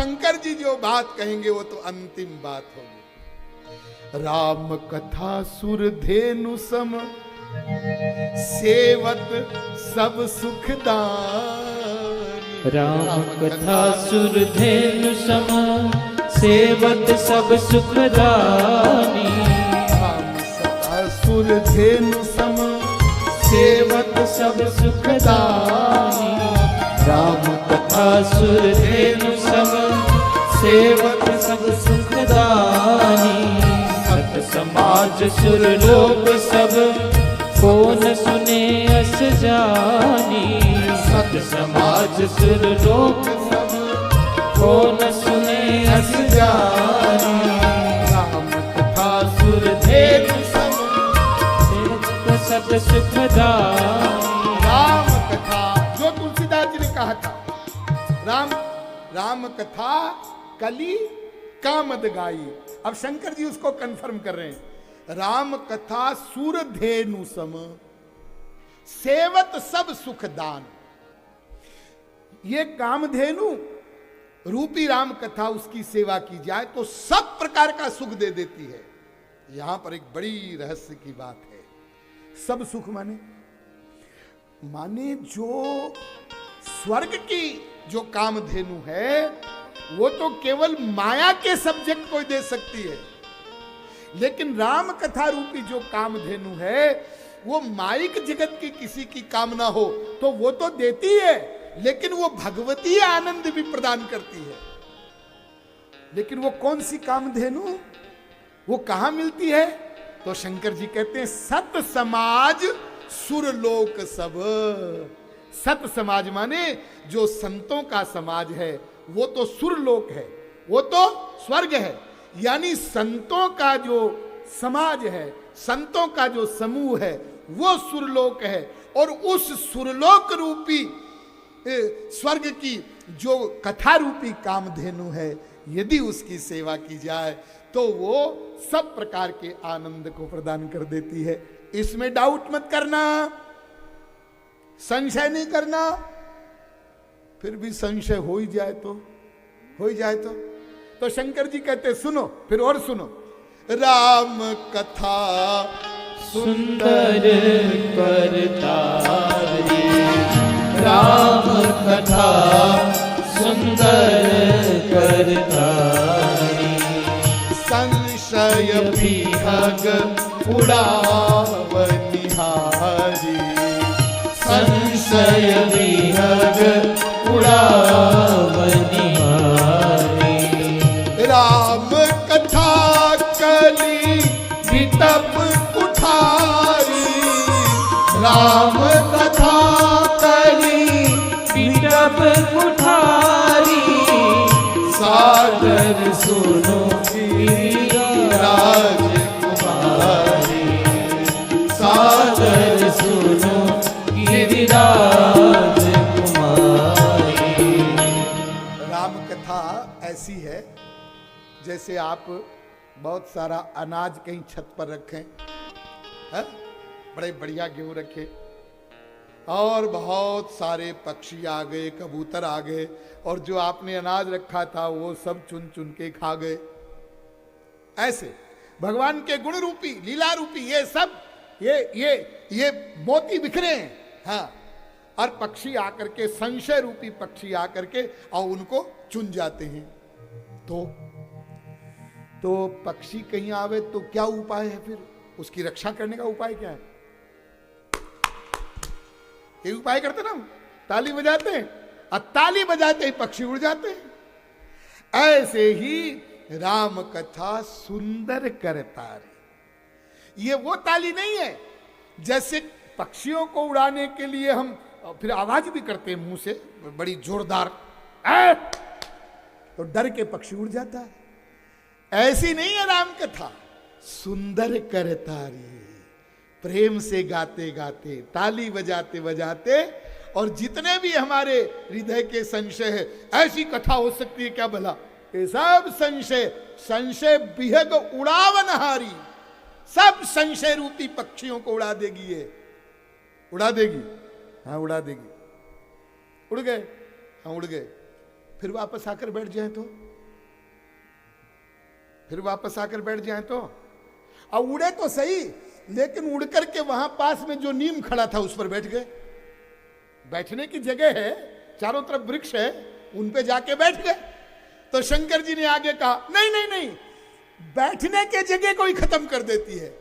शंकर जी जो बात कहेंगे वो तो अंतिम बात होगी। राम कथा सुर धेनु सम सेवत सब सुखदानी। राम कथा सुर धेनु सम सेवत सब सुखदानी। राम कथा सुर धेनु सम सेवत सब सुखदानी। राम कथा सुर धेनु सम सेवत सब सुखदानी। सत समाज सुर लोक सब कौन सुने अस जानी। सत समाज सुर लोक सब कौन सुने अस जानी। राम कथा सुर धेनु सम सत सुखदानी। राम कथा जो तुलसीदास जी ने कहा था, राम कथा कली कामद गाई। अब शंकर जी उसको कंफर्म कर रहे हैं। राम कथा सूर धेनु सम सेवत सब सुख दान। ये कामधेनु रूपी राम कथा उसकी सेवा की जाए तो सब प्रकार का सुख दे देती है। यहां पर एक बड़ी रहस्य की बात है। सब सुख माने जो स्वर्ग की जो कामधेनु है वो तो केवल माया के सब्जेक्ट को दे सकती है, लेकिन राम कथा रूपी जो कामधेनु है वो माइक जगत की किसी की कामना हो तो वो तो देती है, लेकिन वो भगवती आनंद भी प्रदान करती है। लेकिन वो कौन सी कामधेनु, वो कहां मिलती है? तो शंकर जी कहते हैं सत समाज सुरलोक सब। सत समाज माने जो संतों का समाज है वो तो सुरलोक है, वो तो स्वर्ग है। यानी संतों का जो समाज है, संतों का जो समूह है वो सुरलोक है। और उस सुरलोक रूपी स्वर्ग की जो कथा रूपी कामधेनु है, यदि उसकी सेवा की जाए तो वो सब प्रकार के आनंद को प्रदान कर देती है। इसमें डाउट मत करना, संशय नहीं करना। फिर भी संशय हो ही जाए तो शंकर जी कहते सुनो, फिर और सुनो। राम कथा सुंदर करतारी। राम कथा सुंदर करतारी। संशय विहग उड़ावनिहारी। संशय विहग उड़ावनिहारी। राम कथा कली वितप कुठारी। राम कथा कली वितप कुठारी। सादर सुनो राजकुमारी। सादर सुनो गिरिराजकुमारी। राम कथा ऐसी है जैसे आप बहुत सारा अनाज कहीं छत पर रखें, है? बड़े बढ़िया गेहूं रखे और बहुत सारे पक्षी आ गए, कबूतर आ गए और जो आपने अनाज रखा था वो सब चुन चुन के खा गए। ऐसे भगवान के गुण रूपी, लीला रूपी ये सब ये मोती बिखरे हैं। हाँ, और पक्षी आकर के, संशय रूपी पक्षी आकर के और उनको चुन जाते हैं। तो पक्षी कहीं आवे तो क्या उपाय है? फिर उसकी रक्षा करने का उपाय क्या है? ये उपाय करते ना, ताली बजाते हैं और ताली बजाते ही पक्षी उड़ जाते हैं। ऐसे ही राम कथा सुंदर करतारे। ये वो ताली नहीं है जैसे पक्षियों को उड़ाने के लिए हम फिर आवाज भी करते हैं मुंह से बड़ी जोरदार, तो डर के पक्षी उड़ जाता है। ऐसी नहीं है राम कथा, सुंदर करतारी। प्रेम से गाते गाते, ताली बजाते बजाते, और जितने भी हमारे हृदय के संशय है, ऐसी कथा हो सकती है क्या भला? ये सब संशय बिहग उड़ावनहारी, सब संशय रूपी पक्षियों को उड़ा देगी। ये उड़ा देगी, हाँ उड़ा देगी। उड़ गए, हाँ उड़ गए। फिर वापस आकर बैठ जाए तो, फिर वापस आकर बैठ जाए तो, अब उड़े तो सही, लेकिन उड़ करके वहां पास में जो नीम खड़ा था उस पर बैठ गए। बैठने की जगह है, चारों तरफ वृक्ष है, उन पे जाके बैठ गए। तो शंकर जी ने आगे कहा, नहीं नहीं नहीं, बैठने के जगह कोई खत्म कर देती है।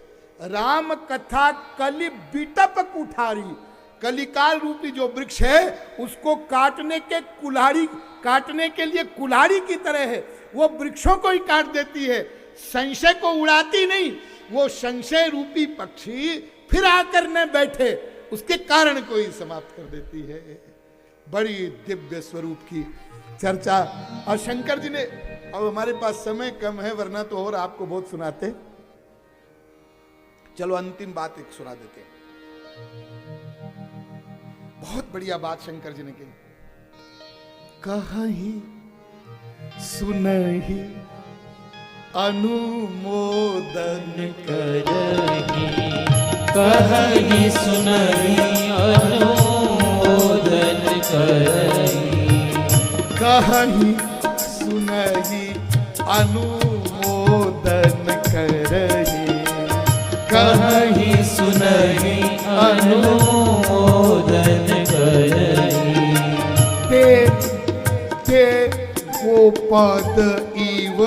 राम कथा कलि बिटप कुठारी, कलिकाल रूपी जो वृक्ष है उसको काटने के कुल्हाड़ी, काटने के लिए कुल्हाड़ी की तरह है, वो वृक्षों को ही काट देती है, संशय को उड़ाती नहीं। वो संशय रूपी पक्षी फिर आकर न बैठे, उसके कारण को ही समाप्त कर देती है। बड़ी दिव्य स्वरूप की चर्चा। और शंकर जी ने, अब हमारे पास समय कम है वरना तो और आपको बहुत सुनाते, चलो अंतिम बात एक सुना देते हैं। बहुत बढ़िया बात शंकर जी ने कही, कहीं सुनहि अनुमोदन करही, कहीं सुनहि अनुमोदन करही, कहीं सुनहि अनुमोदन करही, कहीं सुनहि अनुमोदन करही। ते गोपद इव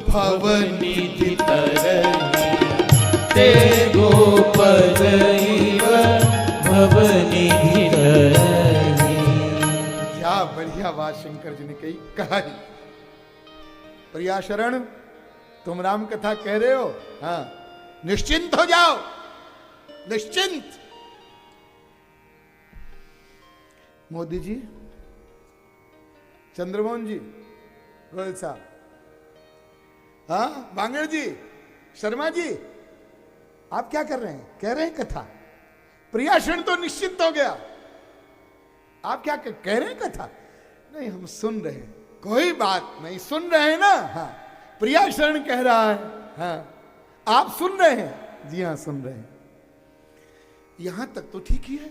भवनिधि तरही, ते गोपद इव भवनिधि तरही। क्या बढ़िया बात शंकर जी ने कही। कहा ही प्रिया शरण, तुम राम कथा कह रहे हो, हाँ, निश्चिंत हो जाओ, निश्चिंत। मोदी जी, चंद्रमोहन जी, गोयल साहब, हाँ, बांगड़ जी, शर्मा जी, आप क्या कर रहे हैं? कह रहे हैं कथा। प्रियाशरण तो निश्चिंत हो गया, आप क्या कह रहे हैं कथा? नहीं, हम सुन रहे हैं। कोई बात नहीं, सुन रहे हैं ना? हाँ, प्रियाशरण कह रहा है, हाँ, आप सुन रहे हैं? जी हाँ, सुन रहे हैं। यहां तक तो ठीक ही है।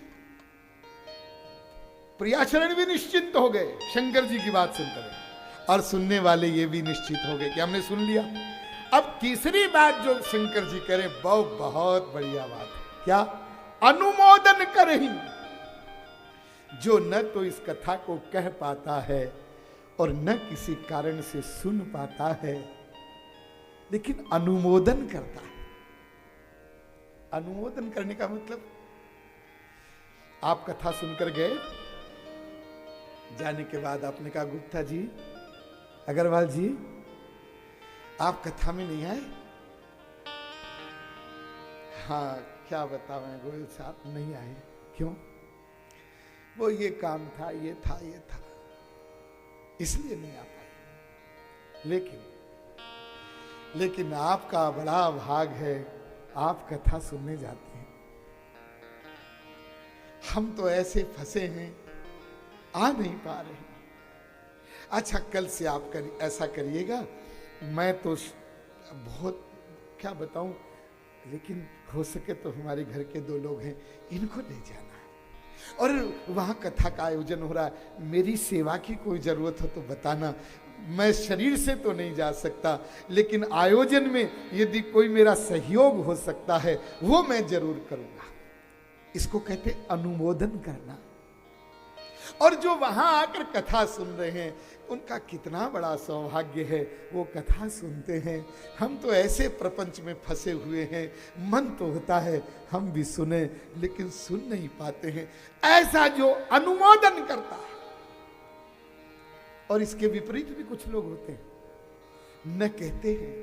प्रियाशरण भी निश्चिंत हो गए शंकर जी की बात सुनकर, और सुनने वाले ये भी निश्चित हो गए कि हमने सुन लिया। अब तीसरी बात जो शंकर जी करें, बहुत बढ़िया बात है। क्या? अनुमोदन करही। जो न तो इस कथा को कह पाता है और न किसी कारण से सुन पाता है, लेकिन अनुमोदन करता है। अनुमोदन करने का मतलब, आप कथा सुनकर गए, जाने के बाद आपने कहा, गुप्ता जी, अग्रवाल जी, आप कथा में नहीं आए? हाँ, क्या बतावें गोयल साहब, नहीं आए। क्यों? वो ये काम था, ये था, ये था, इसलिए नहीं आ पाए। लेकिन आपका बड़ा भाग है, आप कथा सुनने जाते हैं। हम तो ऐसे फंसे हैं, आ नहीं पा रहे। अच्छा, कल से आप ऐसा करिएगा, मैं तो बहुत क्या बताऊं, लेकिन हो सके तो हमारे घर के 2 लोग हैं, इनको ले जाना है, और वहां कथा का आयोजन हो रहा है, मेरी सेवा की कोई जरूरत हो तो बताना। मैं शरीर से तो नहीं जा सकता, लेकिन आयोजन में यदि कोई मेरा सहयोग हो सकता है वो मैं जरूर करूंगा। इसको कहते अनुमोदन करना। और जो वहां आकर कथा सुन रहे हैं, उनका कितना बड़ा सौभाग्य है, वो कथा सुनते हैं। हम तो ऐसे प्रपंच में फंसे हुए हैं, मन तो होता है हम भी सुने, लेकिन सुन नहीं पाते हैं। ऐसा जो अनुमोदन करता है। और इसके विपरीत भी कुछ लोग होते हैं, न कहते हैं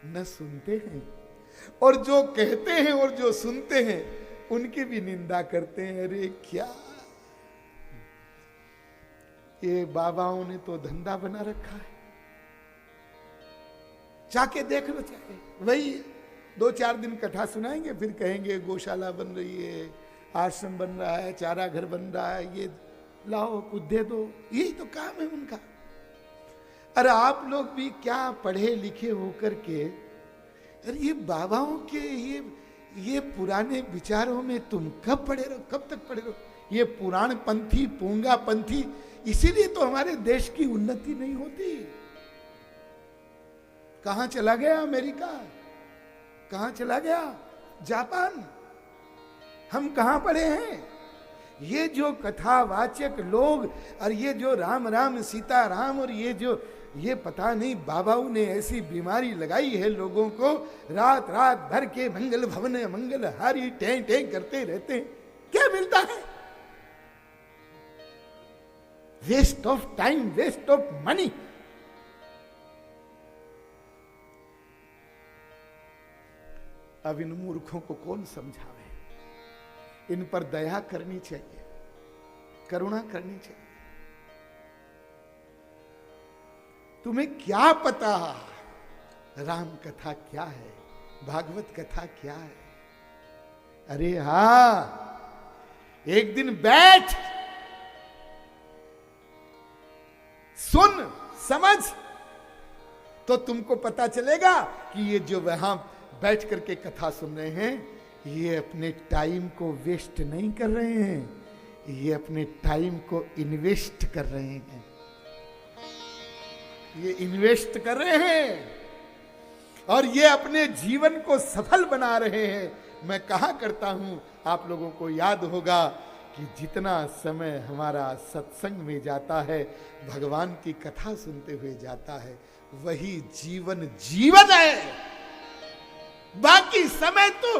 न सुनते हैं, और जो कहते हैं और जो सुनते हैं उनकी भी निंदा करते हैं। अरे क्या ये बाबाओं ने तो धंधा बना रखा है, जाके देख लो। चाहे वही 2-4 दिन कथा सुनाएंगे, फिर कहेंगे गौशाला बन रही है, आश्रम बन रहा है, चारा घर बन रहा है, ये लाओ कुछ दे दो, यही तो काम है उनका। अरे आप लोग भी क्या पढ़े लिखे होकर के, अरे ये बाबाओं के ये पुराने विचारों में तुम कब पढ़े रहो, कब तक पढ़े रहो? ये पुराण पंथी पूंगा पंथी, इसीलिए तो हमारे देश की उन्नति नहीं होती। कहां चला गया अमेरिका, कहां चला गया जापान, हम कहां पड़े हैं? ये जो कथावाचक लोग और ये जो राम राम सीता राम और ये पता नहीं बाबाओं ने ऐसी बीमारी लगाई है लोगों को, रात रात भर के मंगल भवन मंगल हारी टें टें करते रहते हैं। क्या मिलता है? Waste of time, waste of money. अब इन मूर्खों को कौन समझावे? इन पर दया करनी चाहिए, करुणा करनी चाहिए। तुम्हें क्या पता राम कथा क्या है, भागवत कथा क्या है? अरे हां, एक दिन बैठ, सुन, समझ, तो तुमको पता चलेगा कि ये जो वहां बैठ करके कथा सुन रहे हैं, ये अपने टाइम को वेस्ट नहीं कर रहे हैं, ये अपने टाइम को इन्वेस्ट कर रहे हैं। ये इन्वेस्ट कर रहे हैं और ये अपने जीवन को सफल बना रहे हैं। मैं कहा करता हूं, आप लोगों को याद होगा कि जितना समय हमारा सत्संग में जाता है, भगवान की कथा सुनते हुए जाता है, वही जीवन जीवन है। बाकी समय तो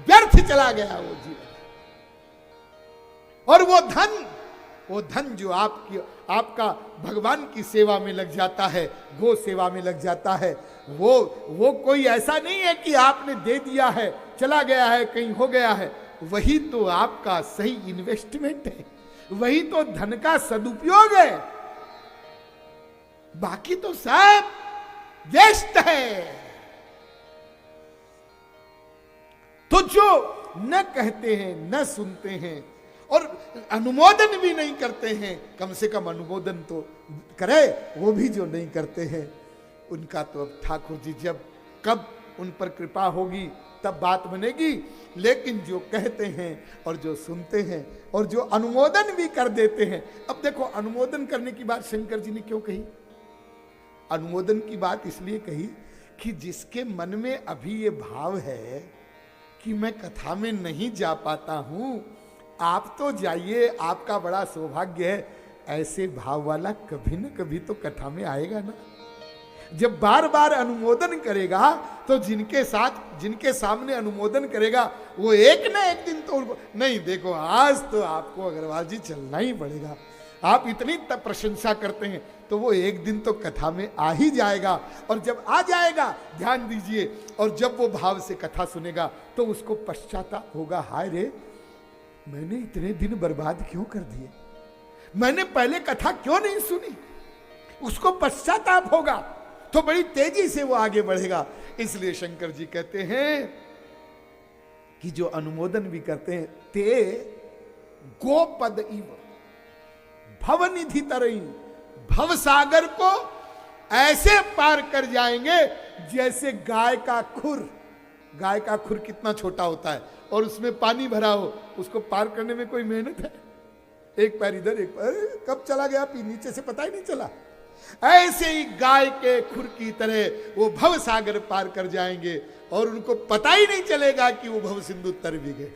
व्यर्थ चला गया वो जीवन। और वो धन जो आपका भगवान की सेवा में लग जाता है, गो सेवा में लग जाता है, वो कोई ऐसा नहीं है कि आपने दे दिया है, चला गया है, कहीं हो गया है। वही तो आपका सही इन्वेस्टमेंट है, वही तो धन का सदुपयोग है। बाकी तो सब वेस्ट है। तो जो न कहते हैं, न सुनते हैं और अनुमोदन भी नहीं करते हैं, कम से कम अनुमोदन तो करे, वो भी जो नहीं करते हैं, उनका तो अब ठाकुर जी कब उन पर कृपा होगी तब बात बनेगी। लेकिन जो कहते हैं और जो सुनते हैं और जो अनुमोदन भी कर देते हैं। अब देखो, अनुमोदन करने की बात शंकर जी ने क्यों कही? अनुमोदन की बात इसलिए कही कि जिसके मन में अभी ये भाव है कि मैं कथा में नहीं जा पाता हूं, आप तो जाइए, आपका बड़ा सौभाग्य है। ऐसे भाव वाला कभी न कभी तो कथा में आएगा ना। जब बार बार अनुमोदन करेगा तो जिनके सामने अनुमोदन करेगा, वो एक ना एक दिन तो नहीं, देखो आज तो आपको अग्रवाल जी चलना ही पड़ेगा, आप इतनी प्रशंसा करते हैं, तो वो एक दिन तो कथा में आ ही जाएगा। और जब आ जाएगा, ध्यान दीजिए, और जब वो भाव से कथा सुनेगा तो उसको पश्चाताप होगा, हाय रे मैंने इतने दिन बर्बाद क्यों कर दिए, मैंने पहले कथा क्यों नहीं सुनी। उसको पश्चाताप होगा तो बड़ी तेजी से वो आगे बढ़ेगा। इसलिए शंकर जी कहते हैं कि जो अनुमोदन भी करते हैं, ते गोपद इव भवनिधि तरई, भव सागर को ऐसे पार कर जाएंगे जैसे गाय का खुर कितना छोटा होता है और उसमें पानी भरा हो, उसको पार करने में कोई मेहनत है? एक पैर इधर एक पैर, कब चला गया नीचे से पता ही नहीं चला। ऐसे ही गाय के खुर की तरह वो भव सागर पार कर जाएंगे और उनको पता ही नहीं चलेगा कि वो भव सिंधु तर भी गए।